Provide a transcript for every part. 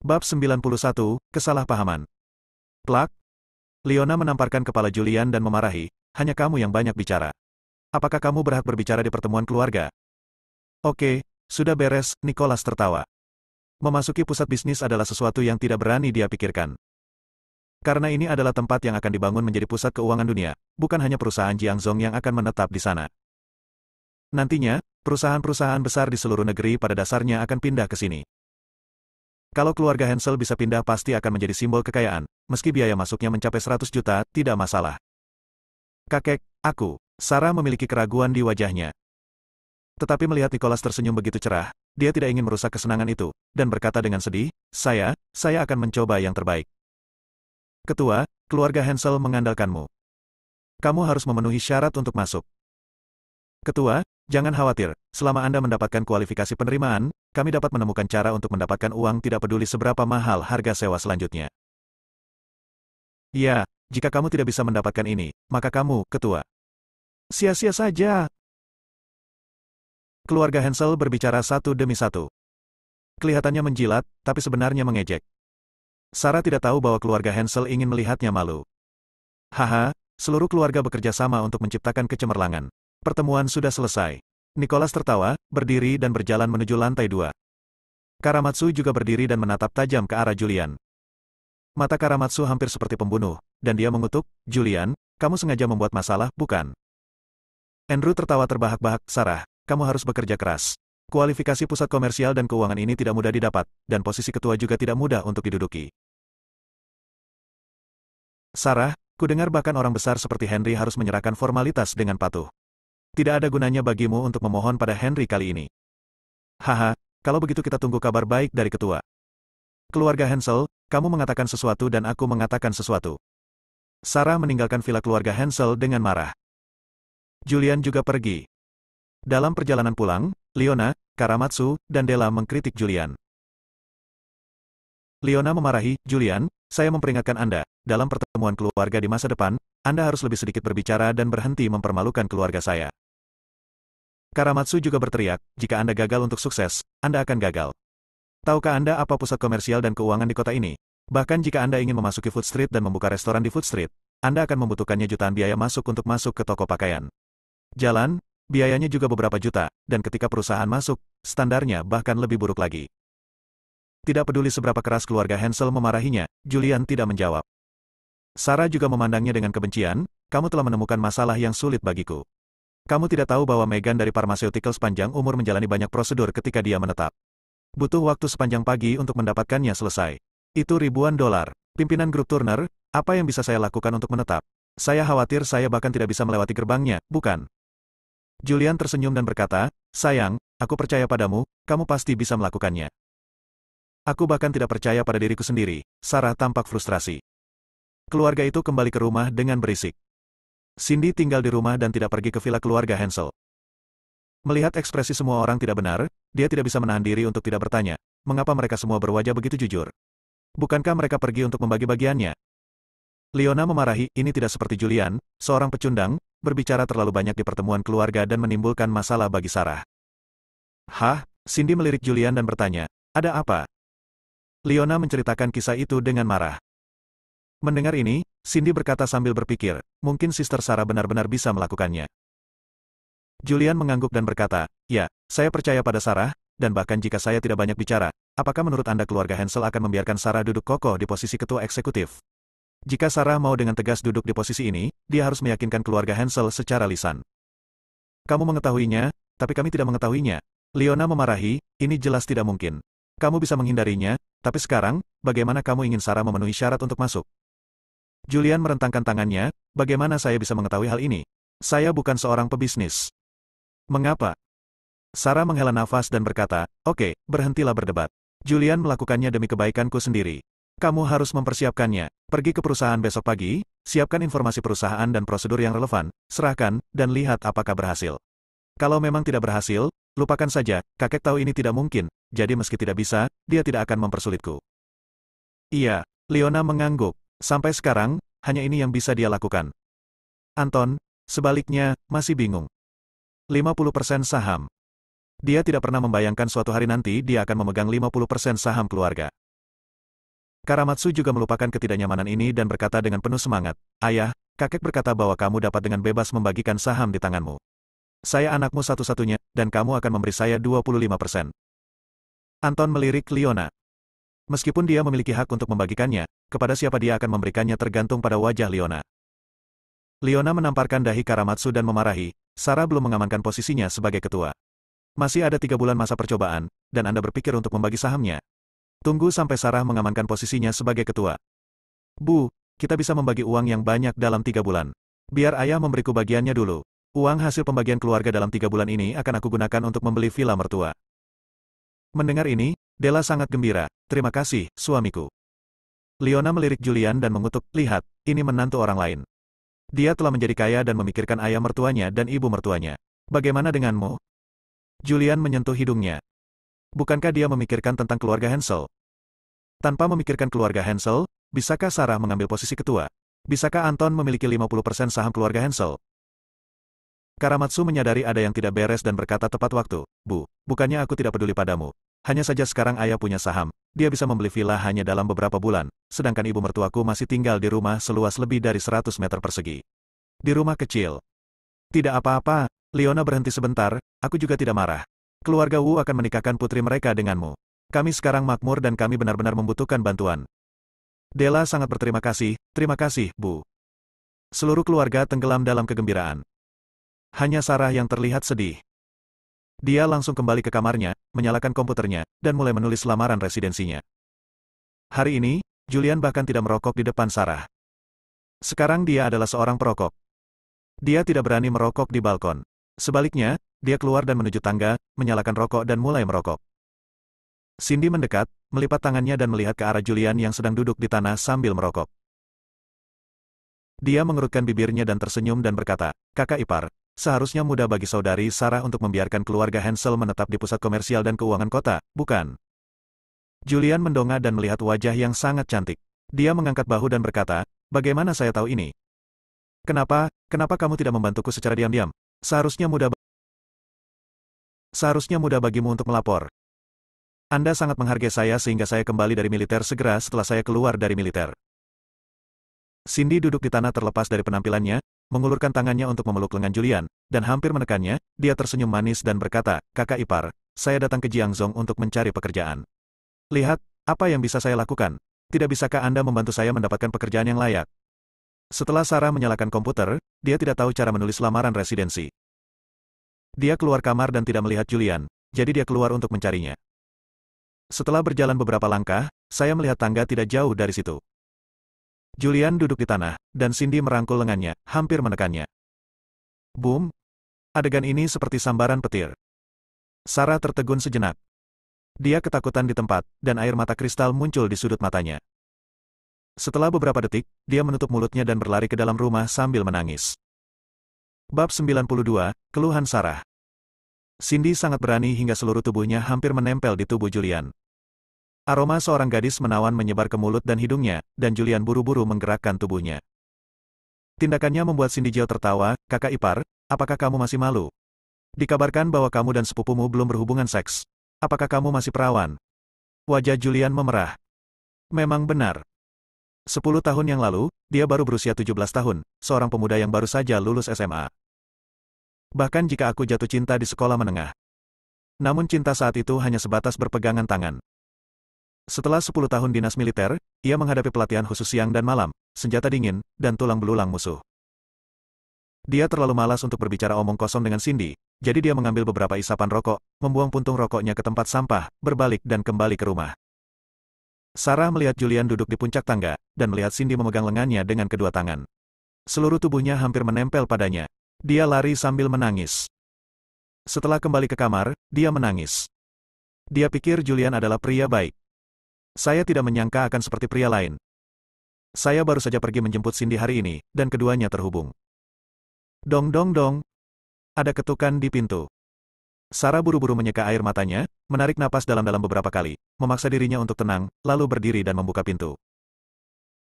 Bab 91, Kesalahpahaman. Plak. Leona menamparkan kepala Julian dan memarahi, hanya kamu yang banyak bicara. Apakah kamu berhak berbicara di pertemuan keluarga? Oke, sudah beres, Nicholas tertawa. Memasuki pusat bisnis adalah sesuatu yang tidak berani dia pikirkan. Karena ini adalah tempat yang akan dibangun menjadi pusat keuangan dunia, bukan hanya perusahaan Jiangzong yang akan menetap di sana. Nantinya, perusahaan-perusahaan besar di seluruh negeri pada dasarnya akan pindah ke sini. Kalau keluarga Hensel bisa pindah pasti akan menjadi simbol kekayaan, meski biaya masuknya mencapai 100 juta, tidak masalah. Kakek, aku. Sarah memiliki keraguan di wajahnya. Tetapi melihat Nicholas tersenyum begitu cerah, dia tidak ingin merusak kesenangan itu, dan berkata dengan sedih, saya akan mencoba yang terbaik. Ketua, keluarga Hensel mengandalkanmu. Kamu harus memenuhi syarat untuk masuk. Ketua, jangan khawatir, selama Anda mendapatkan kualifikasi penerimaan, kami dapat menemukan cara untuk mendapatkan uang tidak peduli seberapa mahal harga sewa selanjutnya. Ya, jika kamu tidak bisa mendapatkan ini, maka kamu, Ketua. Sia-sia saja. Keluarga Hensel berbicara satu demi satu. Kelihatannya menjilat, tapi sebenarnya mengejek. Sarah tidak tahu bahwa keluarga Hensel ingin melihatnya malu. Haha, seluruh keluarga bekerja sama untuk menciptakan kecemerlangan. Pertemuan sudah selesai. Nicholas tertawa, berdiri dan berjalan menuju lantai 2. Karamatsu juga berdiri dan menatap tajam ke arah Julian. Mata Karamatsu hampir seperti pembunuh, dan dia mengutuk, Julian, kamu sengaja membuat masalah, bukan? Andrew tertawa terbahak-bahak, Sarah, kamu harus bekerja keras. Kualifikasi pusat komersial dan keuangan ini tidak mudah didapat, dan posisi ketua juga tidak mudah untuk diduduki. Sarah, kudengar bahkan orang besar seperti Henry harus menyerahkan formalitas dengan patuh. Tidak ada gunanya bagimu untuk memohon pada Henry kali ini. Haha, kalau begitu kita tunggu kabar baik dari ketua. Keluarga Hensel, kamu mengatakan sesuatu dan aku mengatakan sesuatu. Sarah meninggalkan villa keluarga Hensel dengan marah. Julian juga pergi. Dalam perjalanan pulang, Leona, Karamatsu, dan Della mengkritik Julian. Leona memarahi, Julian, saya memperingatkan Anda, dalam pertemuan keluarga di masa depan, Anda harus lebih sedikit berbicara dan berhenti mempermalukan keluarga saya. Karamatsu juga berteriak, jika Anda gagal untuk sukses, Anda akan gagal. Tahukah Anda apa pusat komersial dan keuangan di kota ini? Bahkan jika Anda ingin memasuki Food Street dan membuka restoran di Food Street, Anda akan membutuhkannya jutaan biaya masuk untuk masuk ke toko pakaian. Jalan, biayanya juga beberapa juta, dan ketika perusahaan masuk, standarnya bahkan lebih buruk lagi. Tidak peduli seberapa keras keluarga Hensel memarahinya, Julian tidak menjawab. Sarah juga memandangnya dengan kebencian, kamu telah menemukan masalah yang sulit bagiku. Kamu tidak tahu bahwa Megan dari Pharmaceuticals sepanjang umur menjalani banyak prosedur ketika dia menetap. Butuh waktu sepanjang pagi untuk mendapatkannya selesai. Itu ribuan dolar. Pimpinan grup Turner, apa yang bisa saya lakukan untuk menetap? Saya khawatir saya bahkan tidak bisa melewati gerbangnya, bukan? Julian tersenyum dan berkata, sayang, aku percaya padamu, kamu pasti bisa melakukannya. Aku bahkan tidak percaya pada diriku sendiri. Sarah tampak frustrasi. Keluarga itu kembali ke rumah dengan berisik. Cindy tinggal di rumah dan tidak pergi ke villa keluarga Hensel. Melihat ekspresi semua orang tidak benar, dia tidak bisa menahan diri untuk tidak bertanya, mengapa mereka semua berwajah begitu jujur? Bukankah mereka pergi untuk membagi-bagiannya? Leona memarahi, ini tidak seperti Julian, seorang pecundang, berbicara terlalu banyak di pertemuan keluarga dan menimbulkan masalah bagi Sarah. Hah? Cindy melirik Julian dan bertanya, ada apa? Leona menceritakan kisah itu dengan marah. Mendengar ini, Cindy berkata sambil berpikir, mungkin Sister Sarah benar-benar bisa melakukannya. Julian mengangguk dan berkata, ya, saya percaya pada Sarah, dan bahkan jika saya tidak banyak bicara, apakah menurut Anda keluarga Hensel akan membiarkan Sarah duduk kokoh di posisi ketua eksekutif? Jika Sarah mau dengan tegas duduk di posisi ini, dia harus meyakinkan keluarga Hensel secara lisan. Kamu mengetahuinya, tapi kami tidak mengetahuinya. Leona memarahi, ini jelas tidak mungkin. Kamu bisa menghindarinya, tapi sekarang, bagaimana kamu ingin Sarah memenuhi syarat untuk masuk? Julian merentangkan tangannya, bagaimana saya bisa mengetahui hal ini? Saya bukan seorang pebisnis. Mengapa? Sarah menghela nafas dan berkata, oke, berhentilah berdebat. Julian melakukannya demi kebaikanku sendiri. Kamu harus mempersiapkannya. Pergi ke perusahaan besok pagi, siapkan informasi perusahaan dan prosedur yang relevan, serahkan, dan lihat apakah berhasil. Kalau memang tidak berhasil, lupakan saja, kakek tahu ini tidak mungkin, jadi meski tidak bisa, dia tidak akan mempersulitku. Iya, Leona mengangguk. Sampai sekarang, hanya ini yang bisa dia lakukan. Anton, sebaliknya, masih bingung. 50% saham. Dia tidak pernah membayangkan suatu hari nanti dia akan memegang 50% saham keluarga. Karamatsu juga melupakan ketidaknyamanan ini dan berkata dengan penuh semangat, "Ayah, kakek berkata bahwa kamu dapat dengan bebas membagikan saham di tanganmu. Saya anakmu satu-satunya, dan kamu akan memberi saya 25%. Anton melirik Leona. Meskipun dia memiliki hak untuk membagikannya, kepada siapa dia akan memberikannya tergantung pada wajah Leona. Leona menamparkan dahi Karamatsu dan memarahi, Sarah belum mengamankan posisinya sebagai ketua. Masih ada 3 bulan masa percobaan, dan Anda berpikir untuk membagi sahamnya. Tunggu sampai Sarah mengamankan posisinya sebagai ketua. Bu, kita bisa membagi uang yang banyak dalam 3 bulan. Biar ayah memberiku bagiannya dulu. Uang hasil pembagian keluarga dalam 3 bulan ini akan aku gunakan untuk membeli villa mertua." Mendengar ini, Della sangat gembira. "Terima kasih, suamiku." Leona melirik Julian dan mengutuk, "Lihat, ini menantu orang lain. Dia telah menjadi kaya dan memikirkan ayah mertuanya dan ibu mertuanya. Bagaimana denganmu?" Julian menyentuh hidungnya. Bukankah dia memikirkan tentang keluarga Hansel? Tanpa memikirkan keluarga Hansel, bisakah Sarah mengambil posisi ketua? Bisakah Anton memiliki 50% saham keluarga Hansel? Karamatsu menyadari ada yang tidak beres dan berkata tepat waktu, "Bu, bukannya aku tidak peduli padamu. Hanya saja sekarang ayah punya saham, dia bisa membeli villa hanya dalam beberapa bulan, sedangkan ibu mertuaku masih tinggal di rumah seluas lebih dari 100 meter persegi. Di rumah kecil." "Tidak apa-apa," Leona berhenti sebentar, "aku juga tidak marah. Keluarga Wu akan menikahkan putri mereka denganmu. Kami sekarang makmur dan kami benar-benar membutuhkan bantuan." Della sangat berterima kasih, "Terima kasih, Bu." Seluruh keluarga tenggelam dalam kegembiraan. Hanya Sarah yang terlihat sedih. Dia langsung kembali ke kamarnya, menyalakan komputernya, dan mulai menulis lamaran residensinya. Hari ini, Julian bahkan tidak merokok di depan Sarah. Sekarang dia adalah seorang perokok. Dia tidak berani merokok di balkon. Sebaliknya, dia keluar dan menuju tangga, menyalakan rokok dan mulai merokok. Cindy mendekat, melipat tangannya dan melihat ke arah Julian yang sedang duduk di tanah sambil merokok. Dia mengerutkan bibirnya dan tersenyum dan berkata, "Kakak ipar, seharusnya mudah bagi saudari Sarah untuk membiarkan keluarga Hansel menetap di pusat komersial dan keuangan kota, bukan?" Julian mendongak dan melihat wajah yang sangat cantik. Dia mengangkat bahu dan berkata, "Bagaimana saya tahu ini? Kenapa kamu tidak membantuku secara diam-diam? Seharusnya mudah bagimu untuk melapor. Anda sangat menghargai saya sehingga saya kembali dari militer segera setelah saya keluar dari militer." Cindy duduk di tanah terlepas dari penampilannya, mengulurkan tangannya untuk memeluk lengan Julian, dan hampir menekannya. Dia tersenyum manis dan berkata, "Kakak ipar, saya datang ke Jiangzhou untuk mencari pekerjaan. Lihat, apa yang bisa saya lakukan? Tidak bisakah Anda membantu saya mendapatkan pekerjaan yang layak?" Setelah Sarah menyalakan komputer, dia tidak tahu cara menulis lamaran residensi. Dia keluar kamar dan tidak melihat Julian, jadi dia keluar untuk mencarinya. Setelah berjalan beberapa langkah, saya melihat tangga tidak jauh dari situ. Julian duduk di tanah, dan Cindy merangkul lengannya, hampir menekannya. Boom! Adegan ini seperti sambaran petir. Sarah tertegun sejenak. Dia ketakutan di tempat, dan air mata kristal muncul di sudut matanya. Setelah beberapa detik, dia menutup mulutnya dan berlari ke dalam rumah sambil menangis. Bab 92, Keluhan Sarah. Cindy sangat berani hingga seluruh tubuhnya hampir menempel di tubuh Julian. Aroma seorang gadis menawan menyebar ke mulut dan hidungnya, dan Julian buru-buru menggerakkan tubuhnya. Tindakannya membuat Cindy jauh tertawa, "Kakak ipar, apakah kamu masih malu? Dikabarkan bahwa kamu dan sepupumu belum berhubungan seks. Apakah kamu masih perawan?" Wajah Julian memerah. Memang benar. 10 tahun yang lalu, dia baru berusia 17 tahun, seorang pemuda yang baru saja lulus SMA. Bahkan jika aku jatuh cinta di sekolah menengah. Namun cinta saat itu hanya sebatas berpegangan tangan. Setelah 10 tahun dinas militer, ia menghadapi pelatihan khusus siang dan malam, senjata dingin, dan tulang belulang musuh. Dia terlalu malas untuk berbicara omong kosong dengan Cindy, jadi dia mengambil beberapa isapan rokok, membuang puntung rokoknya ke tempat sampah, berbalik dan kembali ke rumah. Sarah melihat Julian duduk di puncak tangga, dan melihat Cindy memegang lengannya dengan kedua tangan. Seluruh tubuhnya hampir menempel padanya. Dia lari sambil menangis. Setelah kembali ke kamar, dia menangis. Dia pikir Julian adalah pria baik. Saya tidak menyangka akan seperti pria lain. Saya baru saja pergi menjemput Cindy hari ini, dan keduanya terhubung. Dong dong dong. Ada ketukan di pintu. Sarah buru-buru menyeka air matanya, menarik napas dalam-dalam beberapa kali, memaksa dirinya untuk tenang, lalu berdiri dan membuka pintu.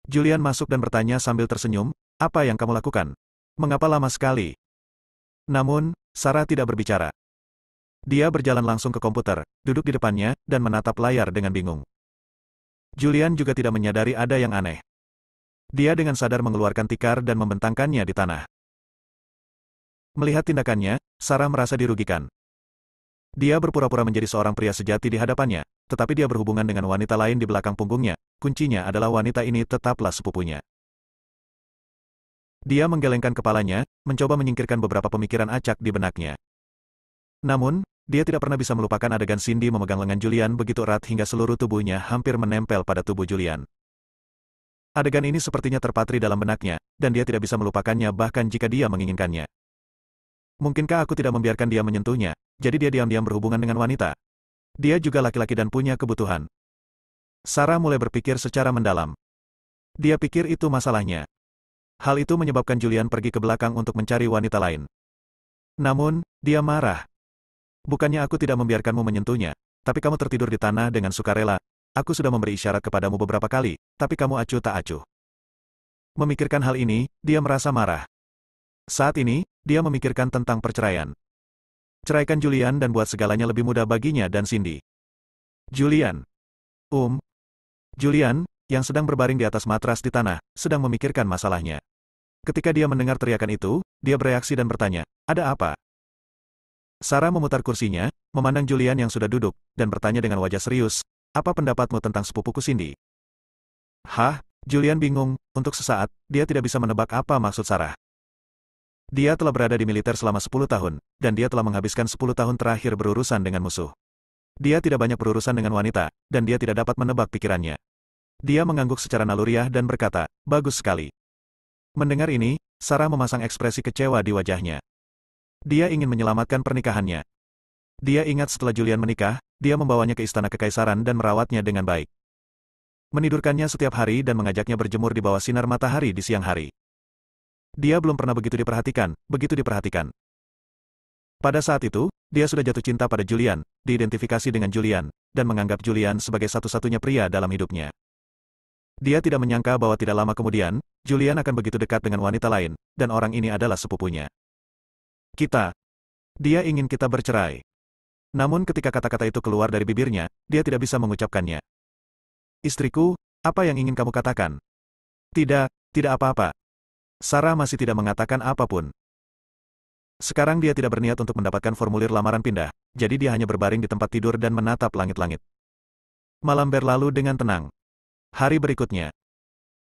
Julian masuk dan bertanya sambil tersenyum, "Apa yang kamu lakukan? Mengapa lama sekali?" Namun, Sarah tidak berbicara. Dia berjalan langsung ke komputer, duduk di depannya, dan menatap layar dengan bingung. Julian juga tidak menyadari ada yang aneh. Dia dengan sadar mengeluarkan tikar dan membentangkannya di tanah. Melihat tindakannya, Sarah merasa dirugikan. Dia berpura-pura menjadi seorang pria sejati di hadapannya, tetapi dia berhubungan dengan wanita lain di belakang punggungnya. Kuncinya adalah wanita ini tetaplah sepupunya. Dia menggelengkan kepalanya, mencoba menyingkirkan beberapa pemikiran acak di benaknya. Namun, dia tidak pernah bisa melupakan adegan Cindy memegang lengan Julian begitu erat hingga seluruh tubuhnya hampir menempel pada tubuh Julian. Adegan ini sepertinya terpatri dalam benaknya, dan dia tidak bisa melupakannya bahkan jika dia menginginkannya. Mungkinkah aku tidak membiarkan dia menyentuhnya, jadi dia diam-diam berhubungan dengan wanita? Dia juga laki-laki dan punya kebutuhan. Sarah mulai berpikir secara mendalam. Dia pikir itu masalahnya. Hal itu menyebabkan Julian pergi ke belakang untuk mencari wanita lain. Namun, dia marah. Bukannya aku tidak membiarkanmu menyentuhnya, tapi kamu tertidur di tanah dengan sukarela. Aku sudah memberi isyarat kepadamu beberapa kali, tapi kamu acuh tak acuh. Memikirkan hal ini, dia merasa marah. Saat ini, dia memikirkan tentang perceraian. Ceraikan Julian dan buat segalanya lebih mudah baginya dan Cindy. Julian. Julian, yang sedang berbaring di atas matras di tanah, sedang memikirkan masalahnya. Ketika dia mendengar teriakan itu, dia bereaksi dan bertanya, ada apa? Sarah memutar kursinya, memandang Julian yang sudah duduk, dan bertanya dengan wajah serius, apa pendapatmu tentang sepupuku Cindy? Hah? Julian bingung, untuk sesaat, dia tidak bisa menebak apa maksud Sarah. Dia telah berada di militer selama 10 tahun, dan dia telah menghabiskan 10 tahun terakhir berurusan dengan musuh. Dia tidak banyak berurusan dengan wanita, dan dia tidak dapat menebak pikirannya. Dia mengangguk secara naluriah dan berkata, bagus sekali. Mendengar ini, Sarah memasang ekspresi kecewa di wajahnya. Dia ingin menyelamatkan pernikahannya. Dia ingat setelah Julian menikah, dia membawanya ke istana kekaisaran dan merawatnya dengan baik. Menidurkannya setiap hari dan mengajaknya berjemur di bawah sinar matahari di siang hari. Dia belum pernah begitu diperhatikan. Pada saat itu, dia sudah jatuh cinta pada Julian, diidentifikasi dengan Julian, dan menganggap Julian sebagai satu-satunya pria dalam hidupnya. Dia tidak menyangka bahwa tidak lama kemudian, Julian akan begitu dekat dengan wanita lain, dan orang ini adalah sepupunya. Dia ingin kita bercerai. Namun ketika kata-kata itu keluar dari bibirnya, dia tidak bisa mengucapkannya. Istriku, apa yang ingin kamu katakan? Tidak apa-apa. Sarah masih tidak mengatakan apapun. Sekarang dia tidak berniat untuk mendapatkan formulir lamaran pindah, jadi dia hanya berbaring di tempat tidur dan menatap langit-langit. Malam berlalu dengan tenang. Hari berikutnya.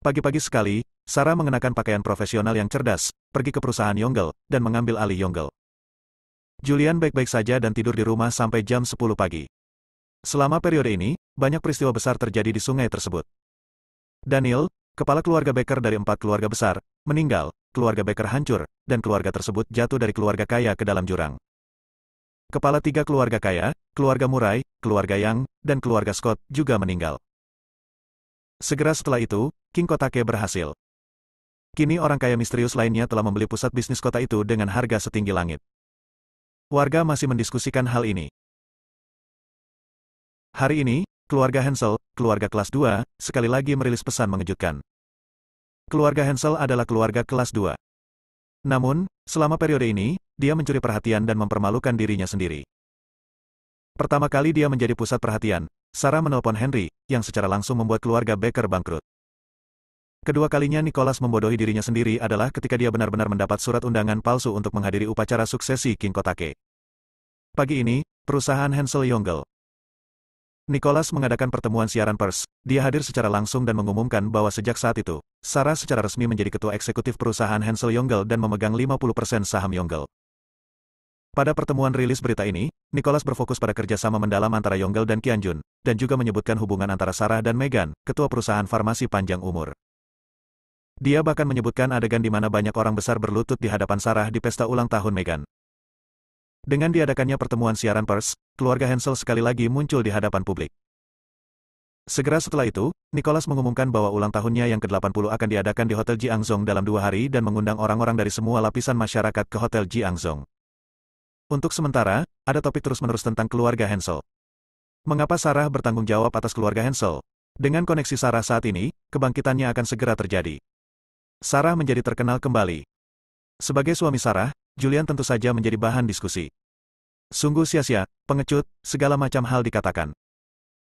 Pagi-pagi sekali, Sarah mengenakan pakaian profesional yang cerdas, pergi ke perusahaan Yongle, dan mengambil alih Yongle. Julian baik-baik saja dan tidur di rumah sampai jam 10 pagi. Selama periode ini, banyak peristiwa besar terjadi di sungai tersebut. Daniel, kepala keluarga Baker dari 4 keluarga besar, meninggal, keluarga Baker hancur, dan keluarga tersebut jatuh dari keluarga kaya ke dalam jurang. Kepala 3 keluarga kaya, keluarga Murray, keluarga Young, dan keluarga Scott, juga meninggal. Segera setelah itu, King Kotake berhasil. Kini orang kaya misterius lainnya telah membeli pusat bisnis kota itu dengan harga setinggi langit. Warga masih mendiskusikan hal ini. Hari ini, keluarga Hansel, keluarga kelas 2, sekali lagi merilis pesan mengejutkan. Keluarga Hansel adalah keluarga kelas 2. Namun, selama periode ini, dia mencuri perhatian dan mempermalukan dirinya sendiri. Pertama kali dia menjadi pusat perhatian, Sarah menelpon Henry, yang secara langsung membuat keluarga Baker bangkrut. Kedua kalinya Nicholas membodohi dirinya sendiri adalah ketika dia benar-benar mendapat surat undangan palsu untuk menghadiri upacara suksesi King Kotake. Pagi ini, perusahaan Hansel Yongle. Nicholas mengadakan pertemuan siaran pers. Dia hadir secara langsung dan mengumumkan bahwa sejak saat itu, Sarah secara resmi menjadi ketua eksekutif perusahaan Hansel Yongle dan memegang 50% saham Yongle. Pada pertemuan rilis berita ini, Nicholas berfokus pada kerjasama mendalam antara Yongle dan Qianjun, dan juga menyebutkan hubungan antara Sarah dan Meghan, ketua perusahaan farmasi panjang umur. Dia bahkan menyebutkan adegan di mana banyak orang besar berlutut di hadapan Sarah di pesta ulang tahun Meghan. Dengan diadakannya pertemuan siaran pers, keluarga Hansel sekali lagi muncul di hadapan publik. Segera setelah itu, Nicholas mengumumkan bahwa ulang tahunnya yang ke-80 akan diadakan di Hotel Jiangzong dalam 2 hari dan mengundang orang-orang dari semua lapisan masyarakat ke Hotel Jiangzong. Untuk sementara, ada topik terus-menerus tentang keluarga Hansel. Mengapa Sarah bertanggung jawab atas keluarga Hansel? Dengan koneksi Sarah saat ini, kebangkitannya akan segera terjadi. Sarah menjadi terkenal kembali. Sebagai suami Sarah, Julian tentu saja menjadi bahan diskusi. Sungguh sia-sia, pengecut, segala macam hal dikatakan.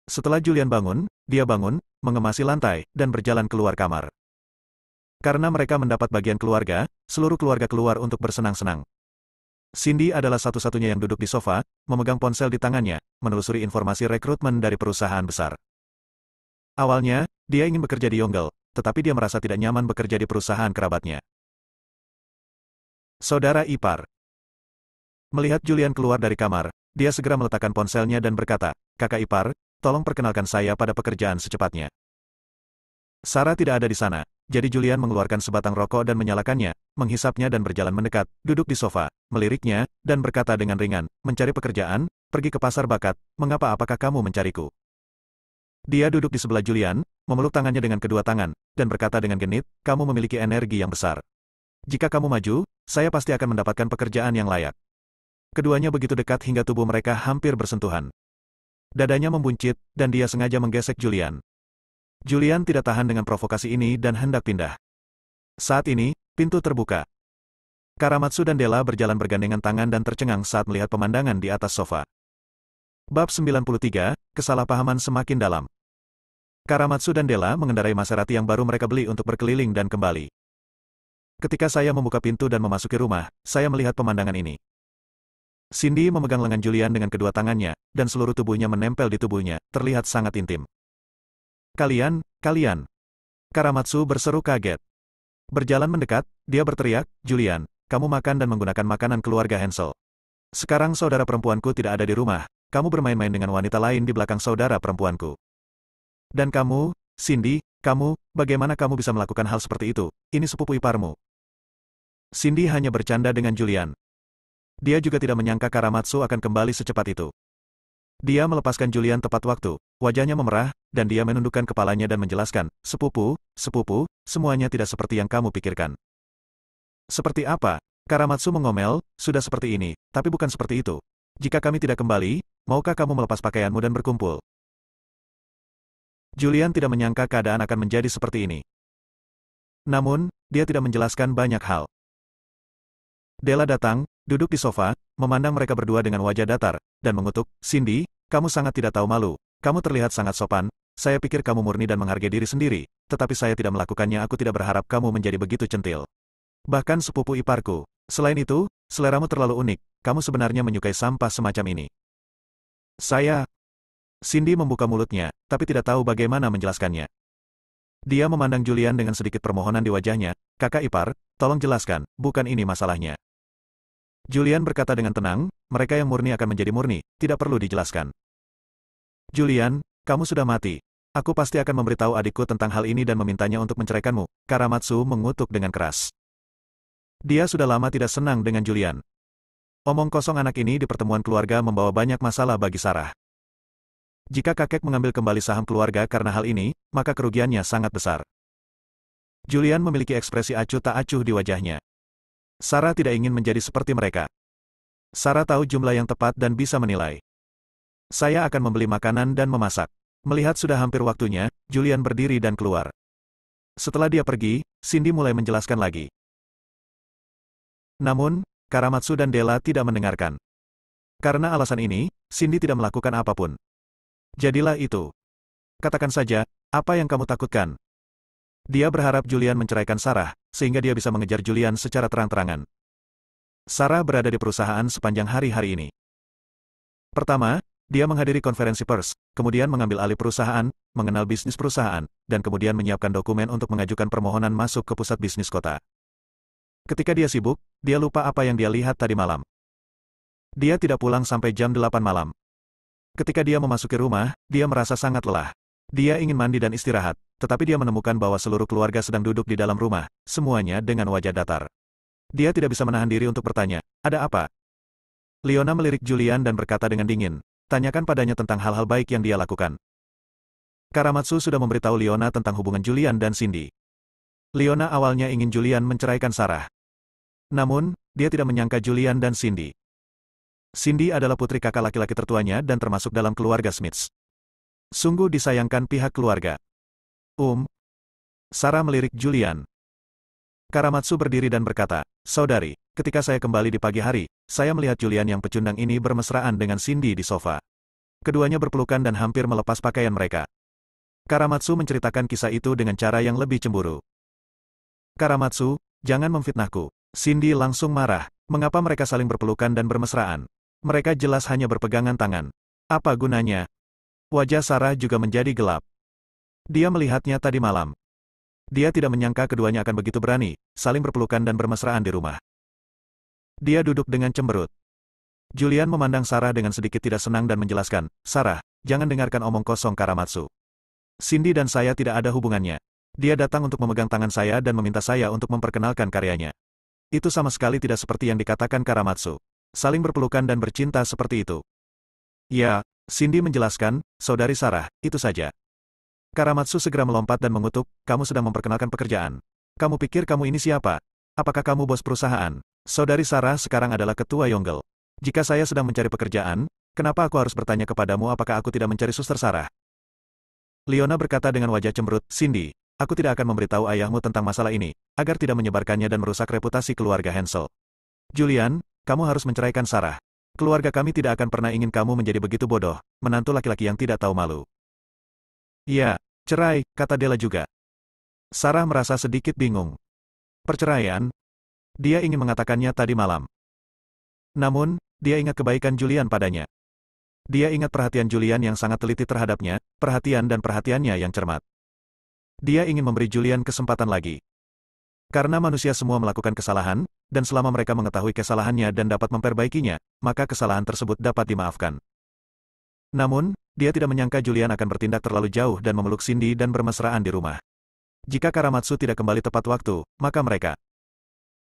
Setelah Julian bangun, dia bangun, mengemasi lantai, dan berjalan keluar kamar. Karena mereka mendapat bagian keluarga, seluruh keluarga keluar untuk bersenang-senang. Cindy adalah satu-satunya yang duduk di sofa, memegang ponsel di tangannya, menelusuri informasi rekrutmen dari perusahaan besar. Awalnya, dia ingin bekerja di Yongle, tetapi dia merasa tidak nyaman bekerja di perusahaan kerabatnya. Saudara ipar. Melihat Julian keluar dari kamar, dia segera meletakkan ponselnya dan berkata, "Kakak ipar, tolong perkenalkan saya pada pekerjaan secepatnya." Sarah tidak ada di sana, jadi Julian mengeluarkan sebatang rokok dan menyalakannya, menghisapnya dan berjalan mendekat, duduk di sofa, meliriknya, dan berkata dengan ringan, "Mencari pekerjaan, pergi ke pasar bakat, apakah kamu mencariku?" Dia duduk di sebelah Julian, memeluk tangannya dengan kedua tangan, dan berkata dengan genit, "Kamu memiliki energi yang besar. Jika kamu maju, saya pasti akan mendapatkan pekerjaan yang layak." Keduanya begitu dekat hingga tubuh mereka hampir bersentuhan. Dadanya membuncit, dan dia sengaja menggesek Julian. Julian tidak tahan dengan provokasi ini dan hendak pindah. Saat ini, pintu terbuka. Karamatsu dan Della berjalan bergandengan tangan dan tercengang saat melihat pemandangan di atas sofa. Bab 93, Kesalahpahaman Semakin Dalam. Karamatsu dan Della mengendarai Maserati yang baru mereka beli untuk berkeliling dan kembali. Ketika saya membuka pintu dan memasuki rumah, saya melihat pemandangan ini. Cindy memegang lengan Julian dengan kedua tangannya, dan seluruh tubuhnya menempel di tubuhnya, terlihat sangat intim. Kalian. Karamatsu berseru kaget. Berjalan mendekat, dia berteriak, "Julian, kamu makan dan menggunakan makanan keluarga Hansel. Sekarang saudara perempuanku tidak ada di rumah, kamu bermain-main dengan wanita lain di belakang saudara perempuanku. Dan kamu, Cindy, bagaimana kamu bisa melakukan hal seperti itu? Ini sepupu iparmu." Cindy hanya bercanda dengan Julian. Dia juga tidak menyangka Karamatsu akan kembali secepat itu. Dia melepaskan Julian tepat waktu, wajahnya memerah, dan dia menundukkan kepalanya dan menjelaskan, sepupu, semuanya tidak seperti yang kamu pikirkan." "Seperti apa?" Karamatsu mengomel, "Sudah seperti ini, tapi bukan seperti itu. Jika kami tidak kembali, maukah kamu melepas pakaianmu dan berkumpul?" Julian tidak menyangka keadaan akan menjadi seperti ini. Namun, dia tidak menjelaskan banyak hal. Della datang, duduk di sofa, memandang mereka berdua dengan wajah datar, dan mengutuk, "Cindy, kamu sangat tidak tahu malu. Kamu terlihat sangat sopan. Saya pikir kamu murni dan menghargai diri sendiri, tetapi saya tidak melakukannya. Aku tidak berharap kamu menjadi begitu centil. Bahkan sepupu iparku. Selain itu, seleramu terlalu unik. Kamu sebenarnya menyukai sampah semacam ini." Cindy membuka mulutnya, tapi tidak tahu bagaimana menjelaskannya. Dia memandang Julian dengan sedikit permohonan di wajahnya, "Kakak ipar, tolong jelaskan, bukan ini masalahnya." Julian berkata dengan tenang, "Mereka yang murni akan menjadi murni, tidak perlu dijelaskan." "Julian, kamu sudah mati. Aku pasti akan memberitahu adikku tentang hal ini dan memintanya untuk menceraikanmu." Karamatsu mengutuk dengan keras. Dia sudah lama tidak senang dengan Julian. Omong kosong anak ini di pertemuan keluarga membawa banyak masalah bagi Sarah. Jika kakek mengambil kembali saham keluarga karena hal ini, maka kerugiannya sangat besar. Julian memiliki ekspresi acuh tak acuh di wajahnya. Sarah tidak ingin menjadi seperti mereka. Sarah tahu jumlah yang tepat dan bisa menilai. "Saya akan membeli makanan dan memasak." Melihat sudah hampir waktunya, Julian berdiri dan keluar. Setelah dia pergi, Cindy mulai menjelaskan lagi. Namun, Karamatsu dan Della tidak mendengarkan. Karena alasan ini, Cindy tidak melakukan apapun. "Jadilah itu. Katakan saja, apa yang kamu takutkan?" Dia berharap Julian menceraikan Sarah, sehingga dia bisa mengejar Julian secara terang-terangan. Sarah berada di perusahaan sepanjang hari-hari ini. Pertama, dia menghadiri konferensi pers, kemudian mengambil alih perusahaan, mengenal bisnis perusahaan, dan kemudian menyiapkan dokumen untuk mengajukan permohonan masuk ke pusat bisnis kota. Ketika dia sibuk, dia lupa apa yang dia lihat tadi malam. Dia tidak pulang sampai jam 8 malam. Ketika dia memasuki rumah, dia merasa sangat lelah. Dia ingin mandi dan istirahat, tetapi dia menemukan bahwa seluruh keluarga sedang duduk di dalam rumah, semuanya dengan wajah datar. Dia tidak bisa menahan diri untuk bertanya, "Ada apa?" Leona melirik Julian dan berkata dengan dingin, "Tanyakan padanya tentang hal-hal baik yang dia lakukan." Karamatsu sudah memberitahu Leona tentang hubungan Julian dan Cindy. Leona awalnya ingin Julian menceraikan Sarah. Namun, dia tidak menyangka Julian dan Cindy. Cindy adalah putri kakak laki-laki tertuanya dan termasuk dalam keluarga Smiths. Sungguh disayangkan pihak keluarga. Sarah melirik Julian. Karamatsu berdiri dan berkata, "Saudari, ketika saya kembali di pagi hari, saya melihat Julian yang pecundang ini bermesraan dengan Cindy di sofa. Keduanya berpelukan dan hampir melepas pakaian mereka. Karamatsu menceritakan kisah itu dengan cara yang lebih cemburu. Karamatsu, jangan memfitnahku. Cindy langsung marah. Mengapa mereka saling berpelukan dan bermesraan? Mereka jelas hanya berpegangan tangan. Apa gunanya? Wajah Sarah juga menjadi gelap. Dia melihatnya tadi malam. Dia tidak menyangka keduanya akan begitu berani, saling berpelukan dan bermesraan di rumah. Dia duduk dengan cemberut. Julian memandang Sarah dengan sedikit tidak senang dan menjelaskan, Sarah, jangan dengarkan omong kosong Karamatsu. Cindy dan saya tidak ada hubungannya. Dia datang untuk memegang tangan saya dan meminta saya untuk memperkenalkan karyanya. Itu sama sekali tidak seperti yang dikatakan Karamatsu. Saling berpelukan dan bercinta seperti itu. Ya, Cindy menjelaskan, Saudari Sarah, itu saja. Karamatsu segera melompat dan mengutuk, kamu sedang memperkenalkan pekerjaan. Kamu pikir kamu ini siapa? Apakah kamu bos perusahaan? Saudari Sarah sekarang adalah ketua Yonggel. Jika saya sedang mencari pekerjaan, kenapa aku harus bertanya kepadamu apakah aku tidak mencari suster Sarah? Leona berkata dengan wajah cemberut, Cindy, aku tidak akan memberitahu ayahmu tentang masalah ini, agar tidak menyebarkannya dan merusak reputasi keluarga Hansel. Julian, kamu harus menceraikan Sarah. Keluarga kami tidak akan pernah ingin kamu menjadi begitu bodoh, menantu laki-laki yang tidak tahu malu. Ya, cerai, kata Della juga. Sarah merasa sedikit bingung. Perceraian? Dia ingin mengatakannya tadi malam. Namun, dia ingat kebaikan Julian padanya. Dia ingat perhatian Julian yang sangat teliti terhadapnya, perhatian dan perhatiannya yang cermat. Dia ingin memberi Julian kesempatan lagi. Karena manusia semua melakukan kesalahan, dan selama mereka mengetahui kesalahannya dan dapat memperbaikinya, maka kesalahan tersebut dapat dimaafkan. Namun, dia tidak menyangka Julian akan bertindak terlalu jauh dan memeluk Cindy dan bermesraan di rumah. Jika Karamatsu tidak kembali tepat waktu, maka mereka.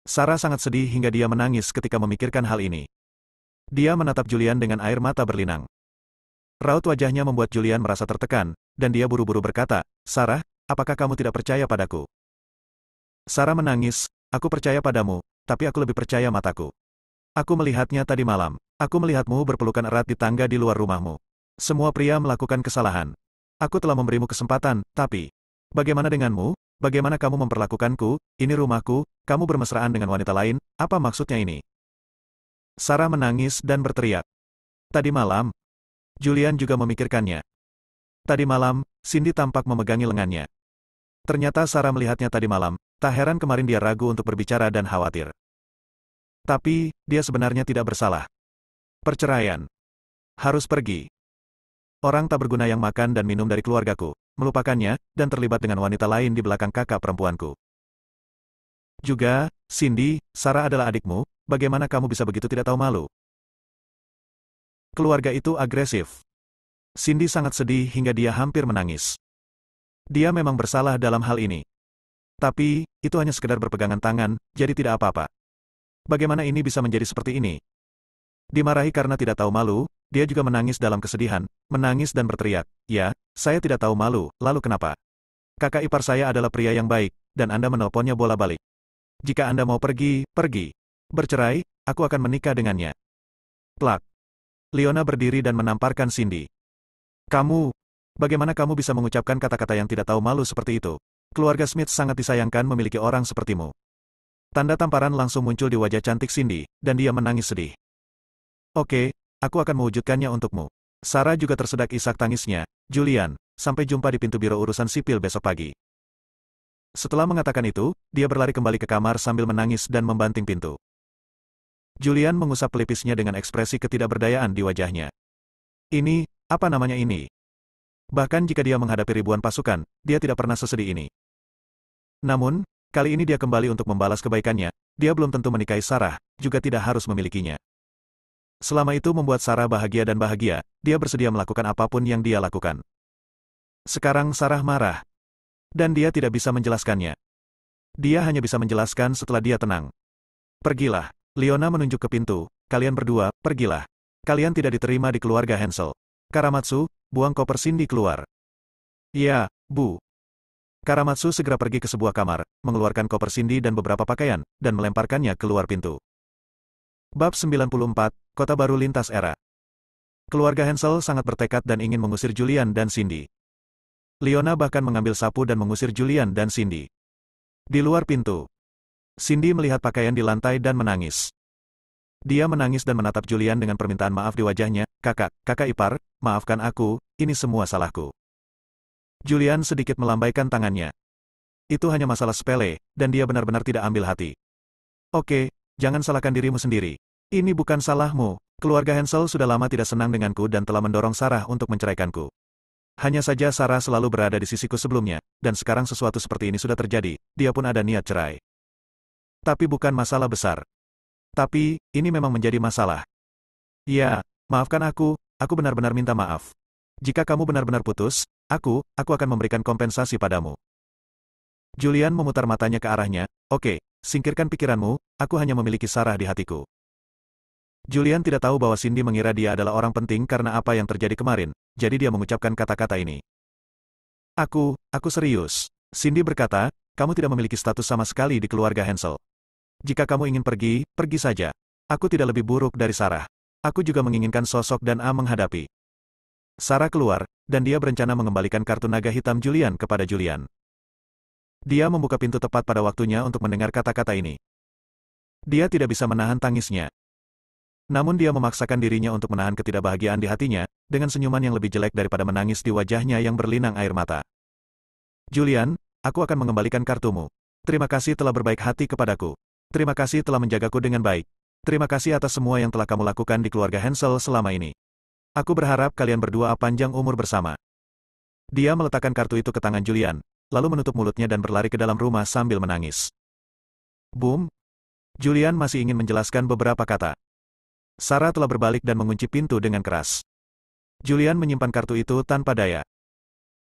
Sarah sangat sedih hingga dia menangis ketika memikirkan hal ini. Dia menatap Julian dengan air mata berlinang. Raut wajahnya membuat Julian merasa tertekan, dan dia buru-buru berkata, Sarah, apakah kamu tidak percaya padaku? Sarah menangis, aku percaya padamu, tapi aku lebih percaya mataku. Aku melihatnya tadi malam. Aku melihatmu berpelukan erat di tangga di luar rumahmu. Semua pria melakukan kesalahan. Aku telah memberimu kesempatan, tapi bagaimana denganmu? Bagaimana kamu memperlakukanku? Ini rumahku, kamu bermesraan dengan wanita lain, apa maksudnya ini? Sarah menangis dan berteriak. Tadi malam, Julian juga memikirkannya. Tadi malam, Cindy tampak memegangi lengannya. Ternyata Sarah melihatnya tadi malam, tak heran kemarin dia ragu untuk berbicara dan khawatir. Tapi, dia sebenarnya tidak bersalah. Perceraian. Harus pergi. Orang tak berguna yang makan dan minum dari keluargaku, melupakannya, dan terlibat dengan wanita lain di belakang kakak perempuanku. Juga, Cindy, Sarah adalah adikmu, bagaimana kamu bisa begitu tidak tahu malu? Keluarga itu agresif. Cindy sangat sedih hingga dia hampir menangis. Dia memang bersalah dalam hal ini. Tapi, itu hanya sekedar berpegangan tangan, jadi tidak apa-apa. Bagaimana ini bisa menjadi seperti ini? Dimarahi karena tidak tahu malu, dia juga menangis dalam kesedihan, menangis dan berteriak, ya, saya tidak tahu malu, lalu kenapa? Kakak ipar saya adalah pria yang baik, dan Anda menelponnya bola-balik. Jika Anda mau pergi, pergi. Bercerai, aku akan menikah dengannya. Plak. Leona berdiri dan menamparkan Cindy. Kamu, bagaimana kamu bisa mengucapkan kata-kata yang tidak tahu malu seperti itu? Keluarga Smith sangat disayangkan memiliki orang sepertimu. Tanda tamparan langsung muncul di wajah cantik Cindy, dan dia menangis sedih. Oke, aku akan mewujudkannya untukmu. Sarah juga tersedak isak tangisnya. Julian, sampai jumpa di pintu biro urusan sipil besok pagi. Setelah mengatakan itu, dia berlari kembali ke kamar sambil menangis dan membanting pintu. Julian mengusap pelipisnya dengan ekspresi ketidakberdayaan di wajahnya. Ini, apa namanya ini? Bahkan jika dia menghadapi ribuan pasukan, dia tidak pernah sesedih ini. Namun, kali ini dia kembali untuk membalas kebaikannya, dia belum tentu menikahi Sarah, juga tidak harus memilikinya. Selama itu membuat Sarah bahagia dan bahagia, dia bersedia melakukan apapun yang dia lakukan. Sekarang Sarah marah. Dan dia tidak bisa menjelaskannya. Dia hanya bisa menjelaskan setelah dia tenang. Pergilah. Leona menunjuk ke pintu, kalian berdua, pergilah. Kalian tidak diterima di keluarga Hansel. Karamatsu, buang koper Cindy keluar. Ya, Bu. Karamatsu segera pergi ke sebuah kamar, mengeluarkan koper Cindy dan beberapa pakaian, dan melemparkannya keluar pintu. Bab 94, Kota Baru Lintas Era. Keluarga Hansel sangat bertekad dan ingin mengusir Julian dan Cindy. Leona bahkan mengambil sapu dan mengusir Julian dan Cindy. Di luar pintu, Cindy melihat pakaian di lantai dan menangis. Dia menangis dan menatap Julian dengan permintaan maaf di wajahnya. Kakak ipar, maafkan aku, ini semua salahku. Julian sedikit melambaikan tangannya. Itu hanya masalah sepele, dan dia benar-benar tidak ambil hati. Oke, jangan salahkan dirimu sendiri. Ini bukan salahmu. Keluarga Hansel sudah lama tidak senang denganku dan telah mendorong Sarah untuk menceraikanku. Hanya saja Sarah selalu berada di sisiku sebelumnya, dan sekarang sesuatu seperti ini sudah terjadi, dia pun ada niat cerai. Tapi bukan masalah besar. Tapi, ini memang menjadi masalah. Ya, maafkan aku benar-benar minta maaf. Jika kamu benar-benar putus, aku akan memberikan kompensasi padamu. Julian memutar matanya ke arahnya. Oke, singkirkan pikiranmu, aku hanya memiliki Sarah di hatiku. Julian tidak tahu bahwa Cindy mengira dia adalah orang penting karena apa yang terjadi kemarin, jadi dia mengucapkan kata-kata ini. Aku serius. Cindy berkata, kamu tidak memiliki status sama sekali di keluarga Hansel. Jika kamu ingin pergi, pergi saja. Aku tidak lebih buruk dari Sarah. Aku juga menginginkan sosok dan menghadapi. Sarah keluar, dan dia berencana mengembalikan kartu naga hitam Julian kepada Julian. Dia membuka pintu tepat pada waktunya untuk mendengar kata-kata ini. Dia tidak bisa menahan tangisnya. Namun dia memaksakan dirinya untuk menahan ketidakbahagiaan di hatinya, dengan senyuman yang lebih jelek daripada menangis di wajahnya yang berlinang air mata. Julian, aku akan mengembalikan kartumu. Terima kasih telah berbaik hati kepadaku. Terima kasih telah menjagaku dengan baik. Terima kasih atas semua yang telah kamu lakukan di keluarga Hansel selama ini. Aku berharap kalian berdua panjang umur bersama. Dia meletakkan kartu itu ke tangan Julian, lalu menutup mulutnya dan berlari ke dalam rumah sambil menangis. Boom! Julian masih ingin menjelaskan beberapa kata. Sarah telah berbalik dan mengunci pintu dengan keras. Julian menyimpan kartu itu tanpa daya.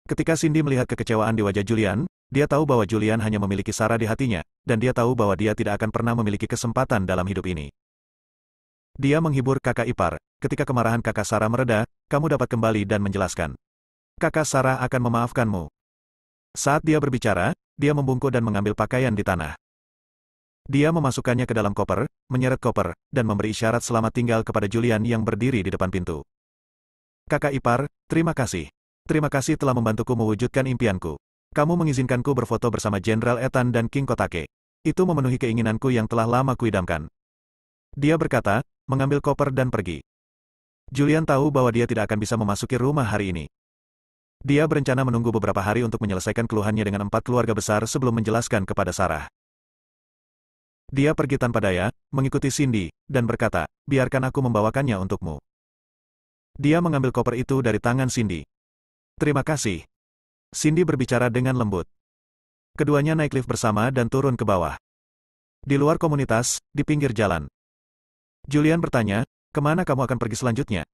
Ketika Cindy melihat kekecewaan di wajah Julian, dia tahu bahwa Julian hanya memiliki Sarah di hatinya, dan dia tahu bahwa dia tidak akan pernah memiliki kesempatan dalam hidup ini. Dia menghibur kakak ipar. Ketika kemarahan kakak Sarah mereda, kamu dapat kembali dan menjelaskan. Kakak Sarah akan memaafkanmu. Saat dia berbicara, dia membungkuk dan mengambil pakaian di tanah. Dia memasukkannya ke dalam koper, menyeret koper, dan memberi isyarat selamat tinggal kepada Julian yang berdiri di depan pintu. Kakak ipar, terima kasih. Terima kasih telah membantuku mewujudkan impianku. Kamu mengizinkanku berfoto bersama Jenderal Ethan dan King Kotake. Itu memenuhi keinginanku yang telah lama kuidamkan. Dia berkata, mengambil koper dan pergi. Julian tahu bahwa dia tidak akan bisa memasuki rumah hari ini. Dia berencana menunggu beberapa hari untuk menyelesaikan keluhannya dengan 4 keluarga besar sebelum menjelaskan kepada Sarah. Dia pergi tanpa daya, mengikuti Cindy, dan berkata, biarkan aku membawakannya untukmu. Dia mengambil koper itu dari tangan Cindy. Terima kasih. Cindy berbicara dengan lembut. Keduanya naik lift bersama dan turun ke bawah. Di luar komunitas, di pinggir jalan. Julian bertanya, kemana kamu akan pergi selanjutnya?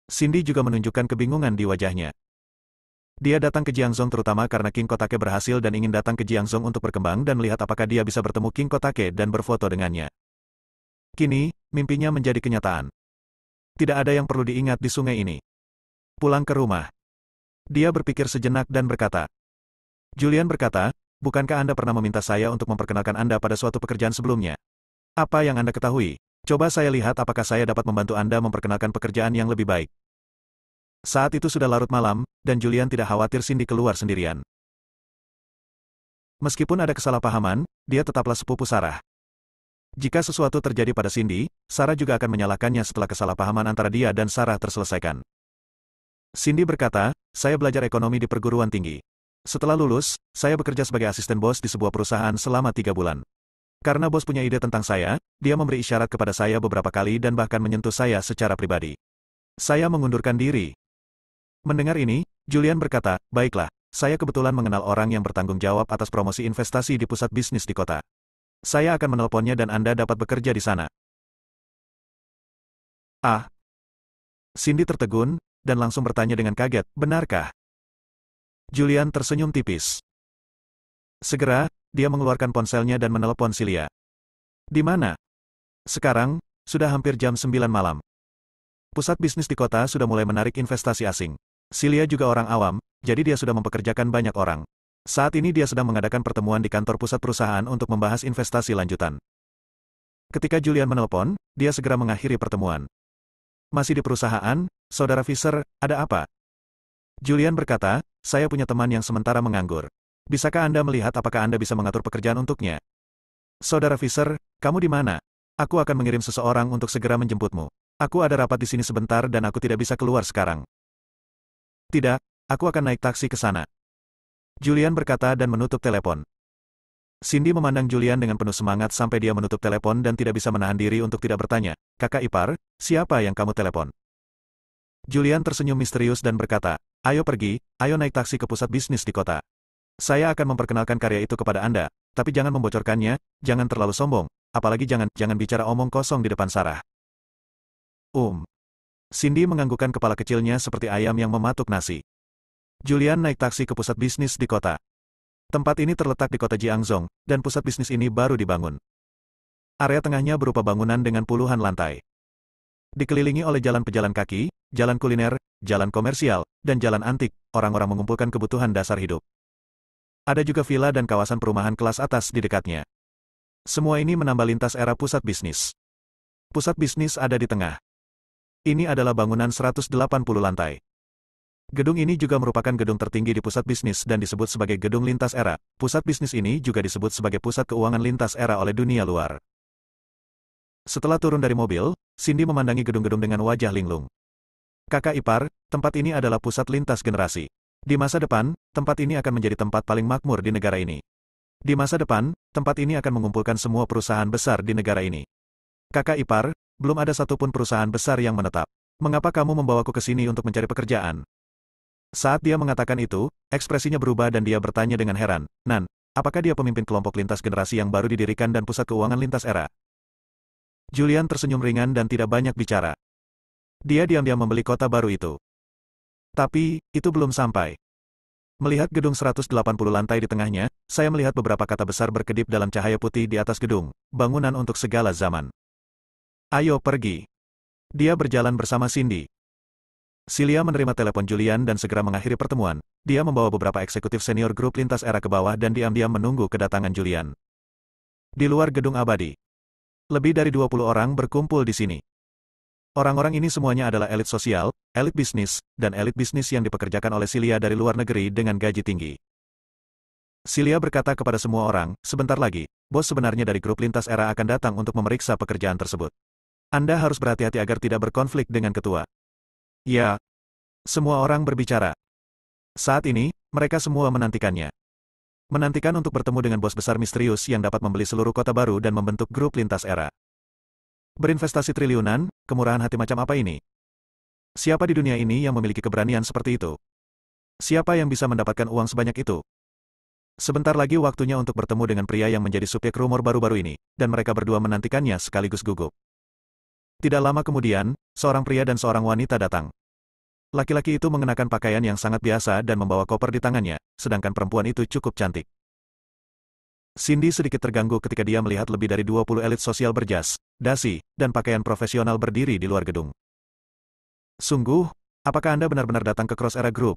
Cindy juga menunjukkan kebingungan di wajahnya. Dia datang ke Jiangzhou terutama karena King Kotake berhasil dan ingin datang ke Jiangzhou untuk berkembang dan melihat apakah dia bisa bertemu King Kotake dan berfoto dengannya. Kini, mimpinya menjadi kenyataan. Tidak ada yang perlu diingat di sungai ini. Pulang ke rumah. Dia berpikir sejenak dan berkata. Julian berkata, bukankah Anda pernah meminta saya untuk memperkenalkan Anda pada suatu pekerjaan sebelumnya? Apa yang Anda ketahui? Coba saya lihat apakah saya dapat membantu Anda memperkenalkan pekerjaan yang lebih baik. Saat itu sudah larut malam, dan Julian tidak khawatir Cindy keluar sendirian. Meskipun ada kesalahpahaman, dia tetaplah sepupu Sarah. Jika sesuatu terjadi pada Cindy, Sarah juga akan menyalahkannya setelah kesalahpahaman antara dia dan Sarah terselesaikan. Cindy berkata, saya belajar ekonomi di perguruan tinggi. Setelah lulus, saya bekerja sebagai asisten bos di sebuah perusahaan selama 3 bulan. Karena bos punya ide tentang saya, dia memberi isyarat kepada saya beberapa kali dan bahkan menyentuh saya secara pribadi. Saya mengundurkan diri. Mendengar ini, Julian berkata, baiklah, saya kebetulan mengenal orang yang bertanggung jawab atas promosi investasi di pusat bisnis di kota. Saya akan menelponnya dan Anda dapat bekerja di sana. Ah. Cindy tertegun, dan langsung bertanya dengan kaget, benarkah? Julian tersenyum tipis. Segera, dia mengeluarkan ponselnya dan menelepon Celia. Di mana? Sekarang, sudah hampir jam 9 malam. Pusat bisnis di kota sudah mulai menarik investasi asing. Celia juga orang awam, jadi dia sudah mempekerjakan banyak orang. Saat ini dia sedang mengadakan pertemuan di kantor pusat perusahaan untuk membahas investasi lanjutan. Ketika Julian menelpon, dia segera mengakhiri pertemuan. Masih di perusahaan, Saudara Fisher, ada apa? Julian berkata, saya punya teman yang sementara menganggur. Bisakah Anda melihat apakah Anda bisa mengatur pekerjaan untuknya? Saudara Fisher, kamu di mana? Aku akan mengirim seseorang untuk segera menjemputmu. Aku ada rapat di sini sebentar dan aku tidak bisa keluar sekarang. Tidak, aku akan naik taksi ke sana. Julian berkata dan menutup telepon. Cindy memandang Julian dengan penuh semangat sampai dia menutup telepon dan tidak bisa menahan diri untuk tidak bertanya, "Kakak ipar, siapa yang kamu telepon?" Julian tersenyum misterius dan berkata, "Ayo pergi, ayo naik taksi ke pusat bisnis di kota. Saya akan memperkenalkan karya itu kepada Anda, tapi jangan membocorkannya, jangan terlalu sombong, apalagi jangan bicara omong kosong di depan Sarah." Cindy menganggukkan kepala kecilnya seperti ayam yang mematuk nasi. Julian naik taksi ke pusat bisnis di kota. Tempat ini terletak di kota Jiangzhou, dan pusat bisnis ini baru dibangun. Area tengahnya berupa bangunan dengan puluhan lantai. Dikelilingi oleh jalan pejalan kaki, jalan kuliner, jalan komersial, dan jalan antik, orang-orang mengumpulkan kebutuhan dasar hidup. Ada juga villa dan kawasan perumahan kelas atas di dekatnya. Semua ini menambah lintas era pusat bisnis. Pusat bisnis ada di tengah. Ini adalah bangunan 180 lantai. Gedung ini juga merupakan gedung tertinggi di pusat bisnis dan disebut sebagai gedung lintas era. Pusat bisnis ini juga disebut sebagai pusat keuangan lintas era oleh dunia luar. Setelah turun dari mobil, Cindy memandangi gedung-gedung dengan wajah linglung. "Kakak ipar, tempat ini adalah pusat lintas generasi. Di masa depan, tempat ini akan menjadi tempat paling makmur di negara ini. Di masa depan, tempat ini akan mengumpulkan semua perusahaan besar di negara ini. Kakak ipar, belum ada satupun perusahaan besar yang menetap. Mengapa kamu membawaku ke sini untuk mencari pekerjaan?" Saat dia mengatakan itu, ekspresinya berubah dan dia bertanya dengan heran, "Nan, apakah dia pemimpin kelompok lintas generasi yang baru didirikan dan pusat keuangan lintas era?" Julian tersenyum ringan dan tidak banyak bicara. Dia diam-diam membeli kota baru itu. Tapi, itu belum sampai. Melihat gedung 180 lantai di tengahnya, saya melihat beberapa kata besar berkedip dalam cahaya putih di atas gedung, "Bangunan untuk segala zaman." "Ayo pergi." Dia berjalan bersama Cindy. Celia menerima telepon Julian dan segera mengakhiri pertemuan. Dia membawa beberapa eksekutif senior grup lintas era ke bawah dan diam-diam menunggu kedatangan Julian. Di luar gedung abadi, lebih dari 20 orang berkumpul di sini. Orang-orang ini semuanya adalah elit sosial, elit bisnis, dan elit bisnis yang dipekerjakan oleh Celia dari luar negeri dengan gaji tinggi. Celia berkata kepada semua orang, "Sebentar lagi, bos sebenarnya dari grup lintas era akan datang untuk memeriksa pekerjaan tersebut. Anda harus berhati-hati agar tidak berkonflik dengan ketua." "Ya." Semua orang berbicara. Saat ini, mereka semua menantikannya. Menantikan untuk bertemu dengan bos besar misterius yang dapat membeli seluruh kota baru dan membentuk grup lintas era. Berinvestasi triliunan, kemurahan hati macam apa ini? Siapa di dunia ini yang memiliki keberanian seperti itu? Siapa yang bisa mendapatkan uang sebanyak itu? Sebentar lagi waktunya untuk bertemu dengan pria yang menjadi subjek rumor baru-baru ini, dan mereka berdua menantikannya sekaligus gugup. Tidak lama kemudian, seorang pria dan seorang wanita datang. Laki-laki itu mengenakan pakaian yang sangat biasa dan membawa koper di tangannya, sedangkan perempuan itu cukup cantik. Cindy sedikit terganggu ketika dia melihat lebih dari 20 elit sosial berjas, dasi, dan pakaian profesional berdiri di luar gedung. "Sungguh, apakah Anda benar-benar datang ke Cross Era Group?"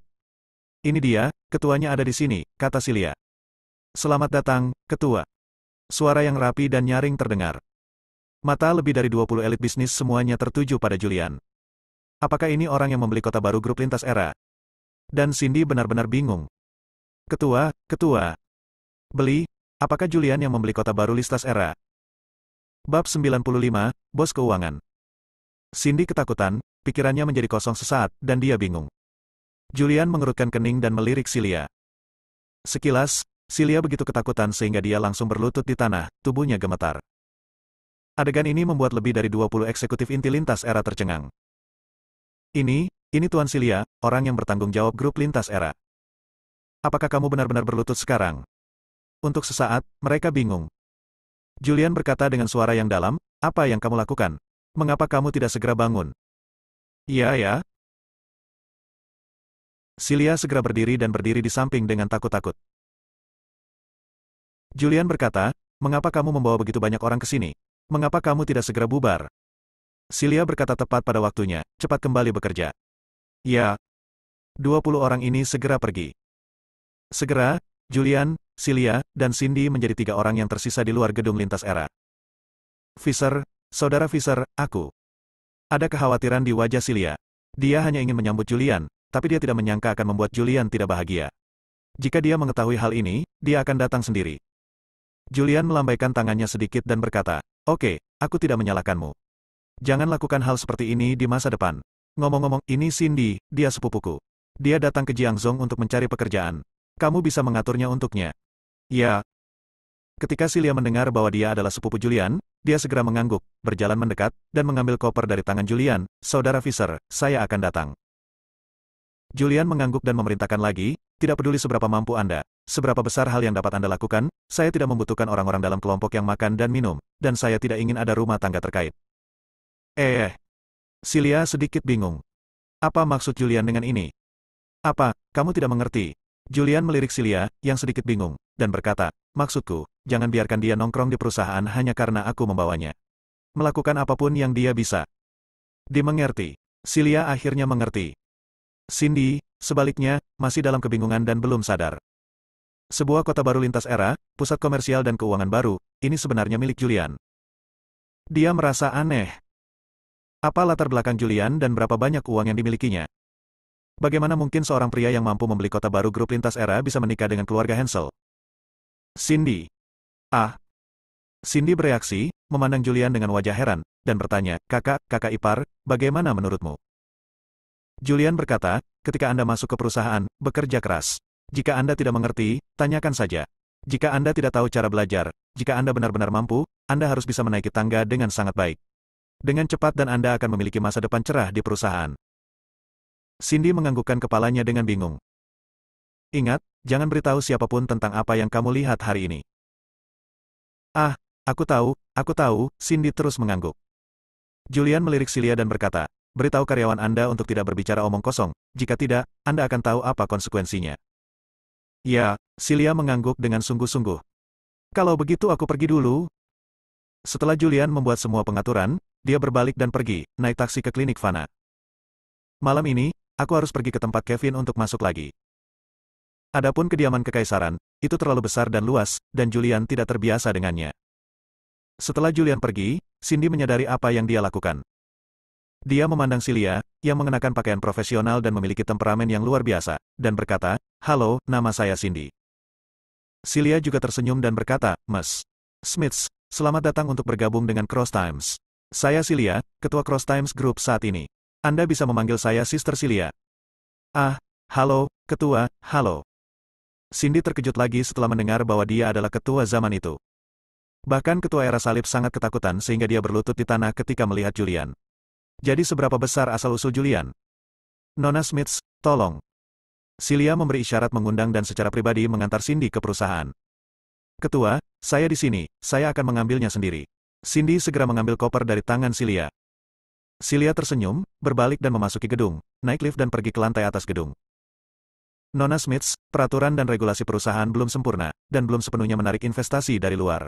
"Ini dia, ketuanya ada di sini," kata Celia. "Selamat datang, ketua." Suara yang rapi dan nyaring terdengar. Mata lebih dari 20 elit bisnis semuanya tertuju pada Julian. Apakah ini orang yang membeli kota baru grup lintas era? Dan Cindy benar-benar bingung. Ketua, beli, apakah Julian yang membeli kota baru lintas era? Bab 95, Bos Keuangan. Cindy ketakutan, pikirannya menjadi kosong sesaat, dan dia bingung. Julian mengerutkan kening dan melirik Celia. Sekilas, Celia begitu ketakutan sehingga dia langsung berlutut di tanah, tubuhnya gemetar. Adegan ini membuat lebih dari 20 eksekutif inti lintas era tercengang. Ini Tuan Celia, orang yang bertanggung jawab grup lintas era. Apakah kamu benar-benar berlutut sekarang? Untuk sesaat, mereka bingung. Julian berkata dengan suara yang dalam, "Apa yang kamu lakukan? Mengapa kamu tidak segera bangun?" Ya. Celia segera berdiri dan berdiri di samping dengan takut-takut. Julian berkata, "Mengapa kamu membawa begitu banyak orang ke sini? Mengapa kamu tidak segera bubar?" Celia berkata tepat pada waktunya, "Cepat kembali bekerja." Ya. 20 orang ini segera pergi. Segera, Julian, Celia, dan Cindy menjadi 3 orang yang tersisa di luar gedung lintas era. "Fisher, Saudara Fisher, aku." Ada kekhawatiran di wajah Celia. Dia hanya ingin menyambut Julian, tapi dia tidak menyangka akan membuat Julian tidak bahagia. Jika dia mengetahui hal ini, dia akan datang sendiri. Julian melambaikan tangannya sedikit dan berkata, Oke, aku tidak menyalahkanmu. Jangan lakukan hal seperti ini di masa depan. Ngomong-ngomong, ini Cindy, dia sepupuku. Dia datang ke Jiangzhou untuk mencari pekerjaan. Kamu bisa mengaturnya untuknya. Ya. Ketika Celia mendengar bahwa dia adalah sepupu Julian, dia segera mengangguk, berjalan mendekat, dan mengambil koper dari tangan Julian. Saudara Fisher, saya akan datang. Julian mengangguk dan memerintahkan lagi, tidak peduli seberapa mampu Anda, seberapa besar hal yang dapat Anda lakukan, saya tidak membutuhkan orang-orang dalam kelompok yang makan dan minum, dan saya tidak ingin ada rumah tangga terkait. Celia sedikit bingung. Apa maksud Julian dengan ini? Apa, kamu tidak mengerti? Julian melirik Celia, yang sedikit bingung, dan berkata, maksudku, jangan biarkan dia nongkrong di perusahaan hanya karena aku membawanya. Melakukan apapun yang dia bisa. Dimengerti. Celia akhirnya mengerti. Cindy, sebaliknya, masih dalam kebingungan dan belum sadar. Sebuah kota baru lintas era, pusat komersial dan keuangan baru, ini sebenarnya milik Julian. Dia merasa aneh. Apa latar belakang Julian dan berapa banyak uang yang dimilikinya? Bagaimana mungkin seorang pria yang mampu membeli kota baru grup lintas era bisa menikah dengan keluarga Hansel? Cindy. Cindy bereaksi, memandang Julian dengan wajah heran, dan bertanya, kakak ipar, bagaimana menurutmu? Julian berkata, ketika Anda masuk ke perusahaan, bekerja keras. Jika Anda tidak mengerti, tanyakan saja. Jika Anda tidak tahu cara belajar, jika Anda benar-benar mampu, Anda harus bisa menaiki tangga dengan sangat baik. Dengan cepat dan Anda akan memiliki masa depan cerah di perusahaan. Cindy menganggukkan kepalanya dengan bingung. Ingat, jangan beritahu siapapun tentang apa yang kamu lihat hari ini. Aku tahu, Cindy terus mengangguk. Julian melirik Celia dan berkata, beritahu karyawan Anda untuk tidak berbicara omong kosong, jika tidak, Anda akan tahu apa konsekuensinya. Ya, Celia mengangguk dengan sungguh-sungguh. Kalau begitu aku pergi dulu. Setelah Julian membuat semua pengaturan, dia berbalik dan pergi, naik taksi ke klinik Fana. Malam ini, aku harus pergi ke tempat Kevin untuk masuk lagi. Adapun kediaman kekaisaran, itu terlalu besar dan luas, dan Julian tidak terbiasa dengannya. Setelah Julian pergi, Cindy menyadari apa yang dia lakukan. Dia memandang Celia, yang mengenakan pakaian profesional dan memiliki temperamen yang luar biasa, dan berkata, halo, nama saya Cindy. Celia juga tersenyum dan berkata, Ms. Smiths, selamat datang untuk bergabung dengan Cross Times. Saya Celia, ketua Cross Times Group saat ini. Anda bisa memanggil saya Sister Celia. Halo, ketua, halo. Cindy terkejut lagi setelah mendengar bahwa dia adalah ketua zaman itu. Bahkan ketua era salib sangat ketakutan sehingga dia berlutut di tanah ketika melihat Julian. Jadi seberapa besar asal-usul Julian? Nona Smiths, tolong. Celia memberi isyarat mengundang dan secara pribadi mengantar Cindy ke perusahaan. Ketua, saya di sini, saya akan mengambilnya sendiri. Cindy segera mengambil koper dari tangan Celia. Celia tersenyum, berbalik dan memasuki gedung, naik lift dan pergi ke lantai atas gedung. Nona Smiths, peraturan dan regulasi perusahaan belum sempurna, dan belum sepenuhnya menarik investasi dari luar.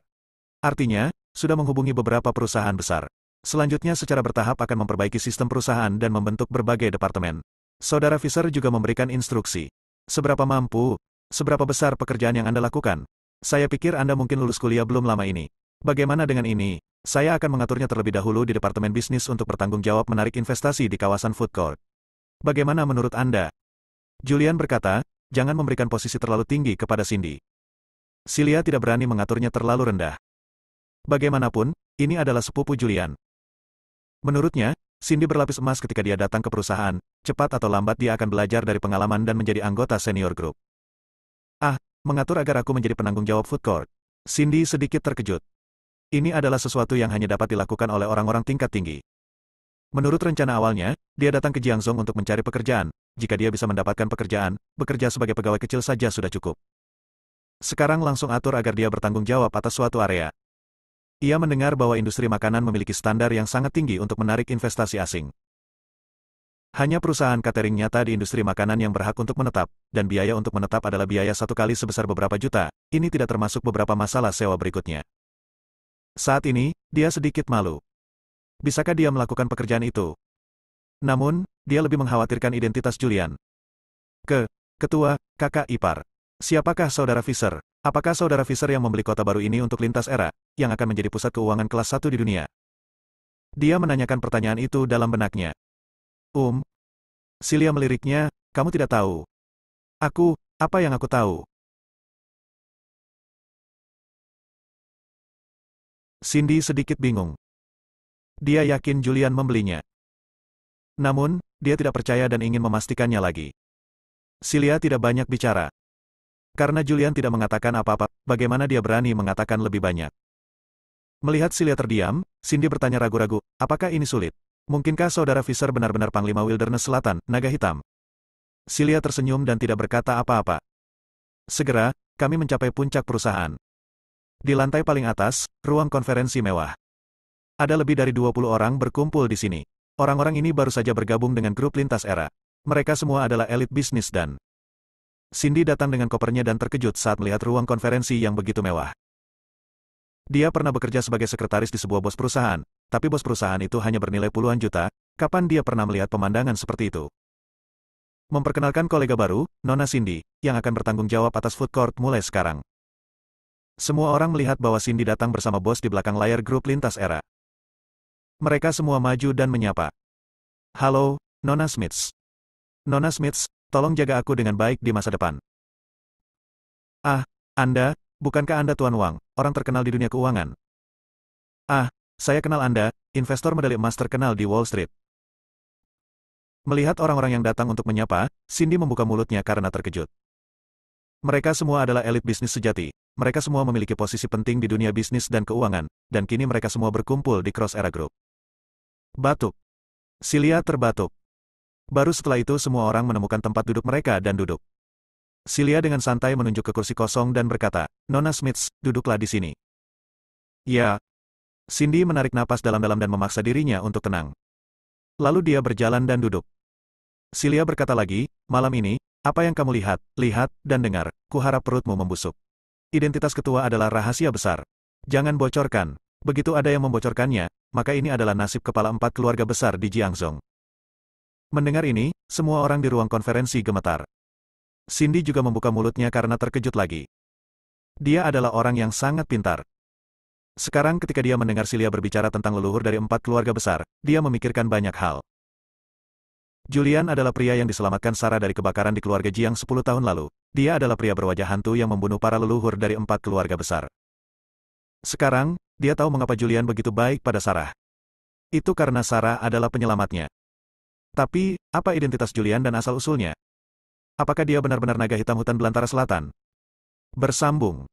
Artinya, sudah menghubungi beberapa perusahaan besar. Selanjutnya secara bertahap akan memperbaiki sistem perusahaan dan membentuk berbagai departemen. Saudara Fisher juga memberikan instruksi. Seberapa mampu, seberapa besar pekerjaan yang Anda lakukan? Saya pikir Anda mungkin lulus kuliah belum lama ini. Bagaimana dengan ini? Saya akan mengaturnya terlebih dahulu di Departemen Bisnis untuk bertanggung jawab menarik investasi di kawasan food court. Bagaimana menurut Anda? Julian berkata, jangan memberikan posisi terlalu tinggi kepada Cindy. Celia tidak berani mengaturnya terlalu rendah. Bagaimanapun, ini adalah sepupu Julian. Menurutnya, Cindy berlapis emas ketika dia datang ke perusahaan, cepat atau lambat dia akan belajar dari pengalaman dan menjadi anggota senior group. Mengatur agar aku menjadi penanggung jawab food court. Cindy sedikit terkejut. Ini adalah sesuatu yang hanya dapat dilakukan oleh orang-orang tingkat tinggi. Menurut rencana awalnya, dia datang ke Jiangzhou untuk mencari pekerjaan. Jika dia bisa mendapatkan pekerjaan, bekerja sebagai pegawai kecil saja sudah cukup. Sekarang langsung atur agar dia bertanggung jawab atas suatu area. Ia mendengar bahwa industri makanan memiliki standar yang sangat tinggi untuk menarik investasi asing. Hanya perusahaan catering nyata di industri makanan yang berhak untuk menetap, dan biaya untuk menetap adalah biaya satu kali sebesar beberapa juta. Ini tidak termasuk beberapa masalah sewa berikutnya. Saat ini, dia sedikit malu. Bisakah dia melakukan pekerjaan itu? Namun, dia lebih mengkhawatirkan identitas Julian. Ketua, kakak ipar. Siapakah saudara Fisher? Apakah saudara Fisher yang membeli kota baru ini untuk lintas era, yang akan menjadi pusat keuangan kelas 1 di dunia? Dia menanyakan pertanyaan itu dalam benaknya. Celia meliriknya, kamu tidak tahu. Apa yang aku tahu? Cindy sedikit bingung. Dia yakin Julian membelinya. Namun, dia tidak percaya dan ingin memastikannya lagi. Celia tidak banyak bicara. Karena Julian tidak mengatakan apa-apa, bagaimana dia berani mengatakan lebih banyak? Melihat Celia terdiam, Cindy bertanya ragu-ragu, apakah ini sulit? Mungkinkah saudara Fisher benar-benar Panglima Wilderness Selatan, Naga Hitam? Celia tersenyum dan tidak berkata apa-apa. Segera, kami mencapai puncak perusahaan. Di lantai paling atas, ruang konferensi mewah. Ada lebih dari 20 orang berkumpul di sini. Orang-orang ini baru saja bergabung dengan grup lintas era. Mereka semua adalah elit bisnis dan... Cindy datang dengan kopernya dan terkejut saat melihat ruang konferensi yang begitu mewah. Dia pernah bekerja sebagai sekretaris di sebuah bos perusahaan, tapi bos perusahaan itu hanya bernilai puluhan juta. Kapan dia pernah melihat pemandangan seperti itu? Memperkenalkan kolega baru, Nona Cindy, yang akan bertanggung jawab atas food court mulai sekarang. Semua orang melihat bahwa Cindy datang bersama bos di belakang layar grup lintas era. Mereka semua maju dan menyapa. Halo, Nona Smiths. Nona Smiths, tolong jaga aku dengan baik di masa depan. Ah, Anda, bukankah Anda Tuan Wang, orang terkenal di dunia keuangan? Ah, saya kenal Anda, investor medali emas terkenal di Wall Street. Melihat orang-orang yang datang untuk menyapa, Cindy membuka mulutnya karena terkejut. Mereka semua adalah elit bisnis sejati. Mereka semua memiliki posisi penting di dunia bisnis dan keuangan, dan kini mereka semua berkumpul di Cross Era Group. Batuk. Celia terbatuk. Baru setelah itu semua orang menemukan tempat duduk mereka dan duduk. Celia dengan santai menunjuk ke kursi kosong dan berkata, Nona Smiths, duduklah di sini. Ya. Cindy menarik napas dalam-dalam dan memaksa dirinya untuk tenang. Lalu dia berjalan dan duduk. Celia berkata lagi, malam ini, apa yang kamu lihat, dan dengar, kuharap perutmu membusuk. Identitas ketua adalah rahasia besar. Jangan bocorkan. Begitu ada yang membocorkannya, maka ini adalah nasib kepala 4 keluarga besar di Jiangzhou. Mendengar ini, semua orang di ruang konferensi gemetar. Cindy juga membuka mulutnya karena terkejut lagi. Dia adalah orang yang sangat pintar. Sekarang ketika dia mendengar Celia berbicara tentang leluhur dari 4 keluarga besar, dia memikirkan banyak hal. Julian adalah pria yang diselamatkan Sarah dari kebakaran di keluarga Jiang 10 tahun lalu. Dia adalah pria berwajah hantu yang membunuh para leluhur dari 4 keluarga besar. Sekarang, dia tahu mengapa Julian begitu baik pada Sarah. Itu karena Sarah adalah penyelamatnya. Tapi, apa identitas Julian dan asal-usulnya? Apakah dia benar-benar naga hitam hutan belantara selatan? Bersambung.